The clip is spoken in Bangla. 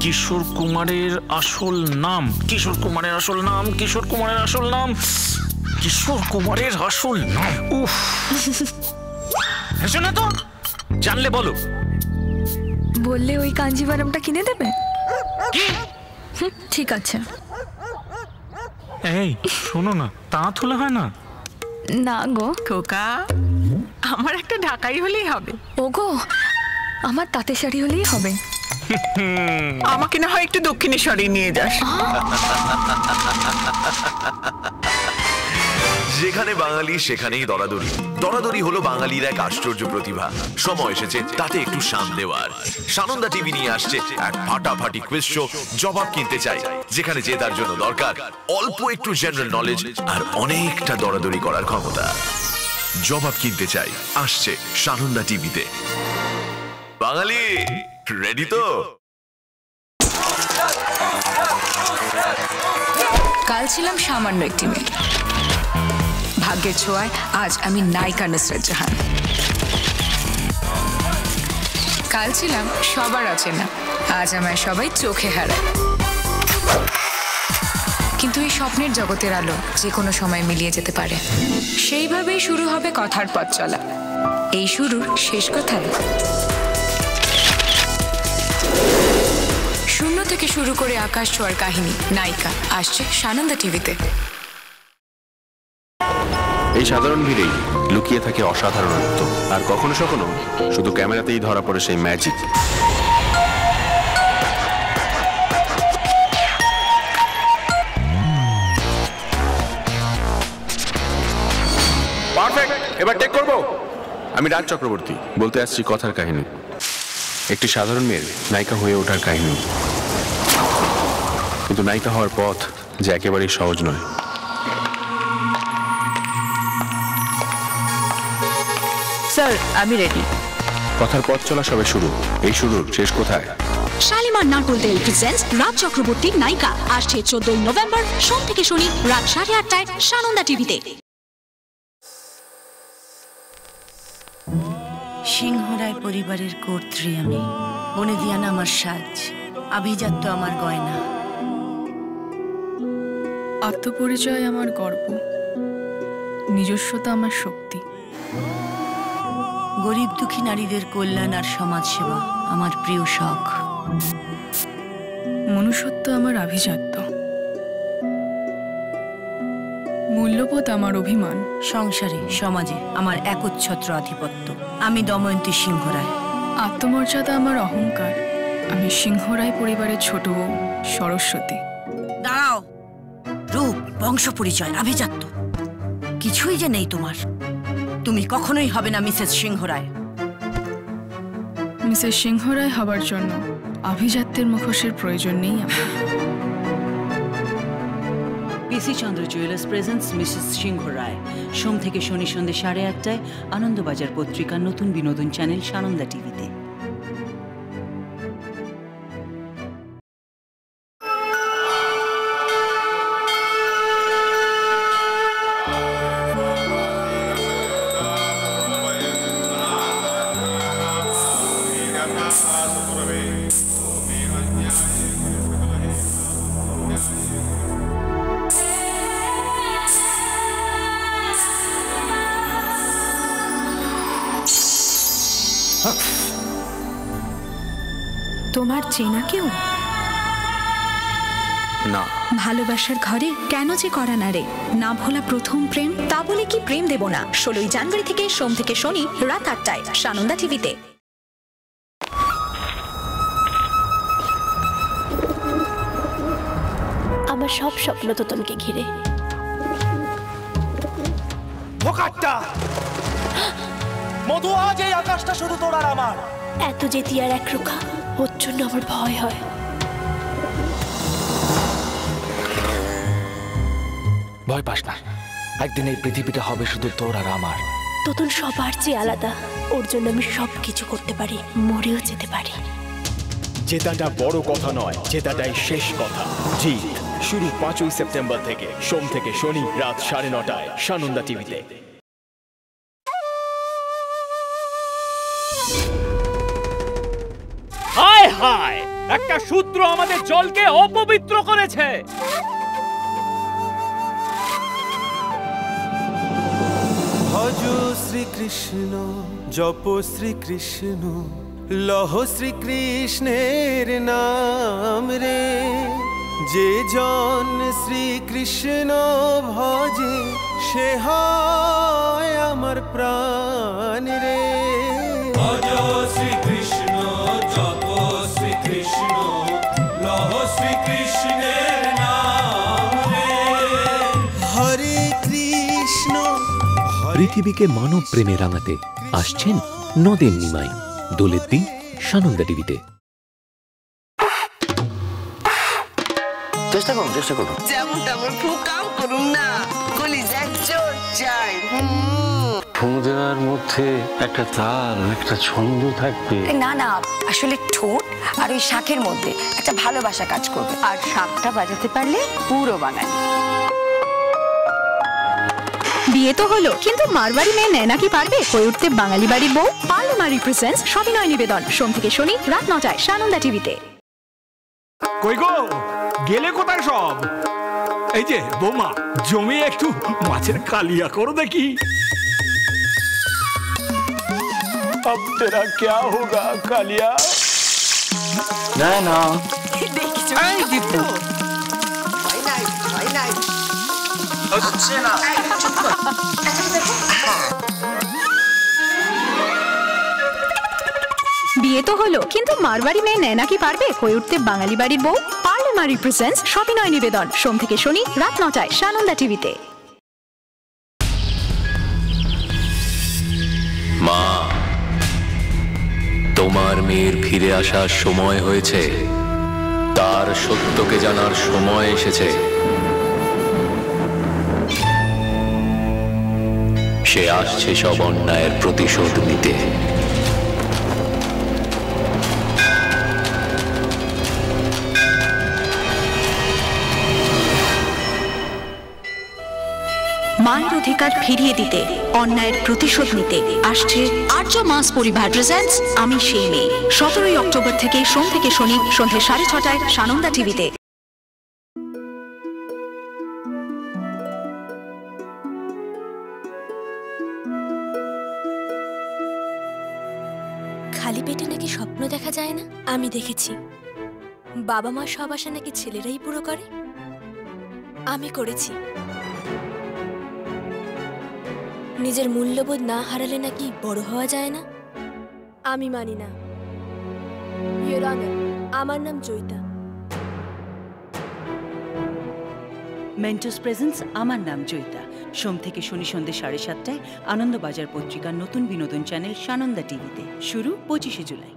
কিশোর কুমারের আসল নাম, কিশোর কুমারের আসল নাম, কিশোর কুমারের আসল নাম, কিশোর কুমারের আসল নাম। উফ, হেসো না তো, জানলে বলো। বললে ওই কাঞ্জিভারমটা কিনে দেবে? ঠিক আছে। এই শোনো না, তাঁত হলে হয় না? না গো খোকা, আমার একটা ঢাকাই হলেই হবে। ওগো, আমার তাঁতের শাড়ি হলেই হবে। আমাকে না হয় একটু দক্ষিণেশ্বরে নিয়ে যাস। যেখানে বাঙালি সেখানেই দরাদরি। দরাদরি হলো বাঙালির এক আশ্চর্য প্রতিভা। সময় এসেছে তাতে একটু শান দেওয়ার। সানন্দা টিভি নিয়ে আসছে এক ফাটাফাটি কুইজ শো, জবাব কিনতে চাই, যেখানে জেতার জন্য দরকার অল্প একটু জেনারেল নলেজ আর অনেকটা দরাদরি করার ক্ষমতা। জবাব কিনতে চাই আসছে সানন্দা টিভিতে। বাঙালি রেডি তো? কাল ছিলাম সামান্য একটি মেয়ে, ভাগ্যের ছোঁয়ায় আজ আমি নায়িকা নুসরাত জাহান। কাল ছিলাম সবার অচেনা, আজ আমায় সবাই চোখে হারায়। কিন্তু এই স্বপ্নের জগতের আলো যে কোনো সময় মিলিয়ে যেতে পারে। সেইভাবেই শুরু হবে কথার পথ চলা। এই শুরুর শেষ কোথায়? শূন্য থেকে শুরু করে আকাশ ছোঁয়ার কাহিনী নায়িকা আসছে সানন্দা টিভিতে। এই সাধারণ ভিড়েই লুকিয়ে থাকে অসাধারণত্ব, আর কখনো কখনো শুধু ক্যামেরাতেই ধরা পড়ে সেই ম্যাজিক। পারফেক্ট, এবার টেক করব। আমি রাজ চক্রবর্তী, বলতে আসছি কথার কাহিনী, একটি সাধারণ মেয়ের নায়িকা হয়ে ওঠার কাহিনী। কিন্তু নায়িকা হওয়ার পথ যে একেবারেই সহজ নয়। স্যার, আমি রেডি। কথার পথ চলা সবে শুরু, এই শুরুর শেষ কোথায়? শালিমার নাটক দেল প্রেজেন্টস রাজ চক্রবর্তীর নায়িকা আসছে 14 নভেম্বর সোম থেকে শনি রাত 8:30টায় সানন্দা টিভিতে। সিংহরায় পরিবারের কর্ত্রী আমি, বনেদিয়ানা আমার সাজ, আভিজাত্য আমার গয়না। আত্মপরিচয় আমার গর্ব, নিজস্বতা আমার শক্তি। গরিব দুঃখী নারীদের কল্যাণ আর সমাজসেবা আমার প্রিয় শখ। মনুষ্যত্ব আমার আভিজাত্য, মূল্যবোধ আমার অভিমান। সংসারে সমাজে আমার একচ্ছত্র আধিপত্য। আমি দময়ন্তী সিংহরায়। আত্মমর্যাদা আমার অহংকার, আমি সিংহরায় পরিবারের ছোট বউ সরস্বতী। দাঁড়াও, রূপ, বংশ পরিচয়, আভিজাত্য কিছুই যে নেই তোমার। তুমি কখনোই হবে না মিসেস সিংহরায়। মিসেস সিংহরায় হবার জন্য আভিজাত্যের মুখোশের প্রয়োজন নেই আমার। পিসি চন্দ্র জুয়েলার্স প্রেজেন্টস মিসেস সিংহরায়, সোম থেকে শনি সন্ধ্যে 8:30টায় আনন্দবাজার পত্রিকার নতুন বিনোদন চ্যানেল সানন্দা টিভিতে। তোমার চেনা কেউ? না। ভালোবাসার ঘরে কেন যে করা না রে, না ভোলা প্রথম প্রেম। তা বলে কি প্রেম দেব না? 16 জানুয়ারি থেকে সোম থেকে শনি রাত 8টায় সানন্দা টিভিতে। আমার সব স্বপ্ন তোতনকে ঘিরে। মধু, আজ এই আকাশটা শুধু তোর আর আমার। এত যেতি আর এক রোখা, ওর জন্য আমার ভয় হয়। ভয় পাস না, একদিন এই পৃথিবীটা হবে শুধু তোর আর আমার। তোতন সবার চেয়ে আলাদা, ওর জন্য আমি সব কিছু করতে পারি, মরেও যেতে পারি। জেতাটা বড় কথা নয়, জেতাটাই শেষ কথা। জিত শুরু 5ই সেপ্টেম্বর থেকে, সোম থেকে শনি রাত 9:30টায় সানন্দা টিভিতে। হায় হায়, একটা শূদ্র আমাদের জলকে অপবিত্র করেছে। ভজ শ্রীকৃষ্ণ, জপ শ্রীকৃষ্ণ, লহ শ্রীকৃষ্ণের নাম রে। যে জন শ্রীকৃষ্ণ ভজে সে হয় আমার প্রাণ রে। ভজ শ্রীকৃষ্ণ, জপ শ্রীকৃষ্ণ, লহ শ্রীকৃষ্ণের নাম রে। হরে কৃষ্ণ। পৃথিবীকে মানব প্রেমে রাঙাতে আসছেন নদের নিমাই। দোলের দিন সানন্দা টিভিতে। চেষ্টা করুন, চেষ্টা করুন। যেমন তেমন ফু কাম করুন না, কলিজার জোর চাই। ফু দেওয়ার মধ্যে একটা তাল, একটা ছন্দ থাকবে। না না, আসলে ঠোঁট আর ওই শাঁখের মধ্যে একটা ভালোবাসা কাজ করবে। আর শাঁখটা বাজাতে পারলে পুরো বাঙালি। বিয়ে তো হলো, কিন্তু মারবাড়ি মেয়ে নেয় নাকি পারবে হয়ে উঠতে বাঙালি বাড়ির বউ? পার্লামারি প্রেজেন্টস সবিনয় নিবেদন, সোম থেকে শনি রাত 9টায় সানন্দা টিভিতে। কই গো, গেলে কোথায় সব? এই যে বৌমা, জমি একটু মাছের কালিয়া করো দেখি। अब तेरा क्या होगा कालिया? না না, হচ্ছে না। বিয়ে তো হলো, কিন্তু মারবাড়ি মেয়ে নেয় নাকি পারবে হয়ে উঠতে বাঙালি বাড়ির বউ? পার্লামারি প্রেজেন্টস সবিনয় নিবেদন, সোম থেকে শনি রাত 9টায় সানন্দা টিভিতে। মা, তোমার মেয়ের ফিরে আসার সময় হয়েছে। তার সত্যকে জানার সময় এসেছে। সে আসছে সব অন্যায়ের প্রতিশোধ নিতে। মায়ের অধিকার ফিরিয়ে দিতে, অন্যায়ের প্রতিশোধ নিতে আসছে আর্য মাস পরিবার প্রেজেন্টস আমি সেই মেয়ে। 17ই অক্টোবর থেকে সোম থেকে শনি সন্ধ্যে 6:30টায় সানন্দা টিভিতে। খালি পেটে নাকি স্বপ্ন দেখা যায় না। আমি দেখেছি বাবা মা সব আশা নাকি ছেলেরাই পুরো করে। আমি করেছি। নিজের মূল্যবোধ না হারালে নাকি বড় হওয়া যায় না। আমি মানি না। ইয়োর অনার, আমার নাম জয়িতা। মেন্টস প্রেজেন্স আমার নাম জয়িতা, সোম থেকে শনি সন্ধ্যে 7:30টায় আনন্দবাজার পত্রিকার নতুন বিনোদন চ্যানেল সানন্দা টিভিতে। শুরু 25শে জুলাই।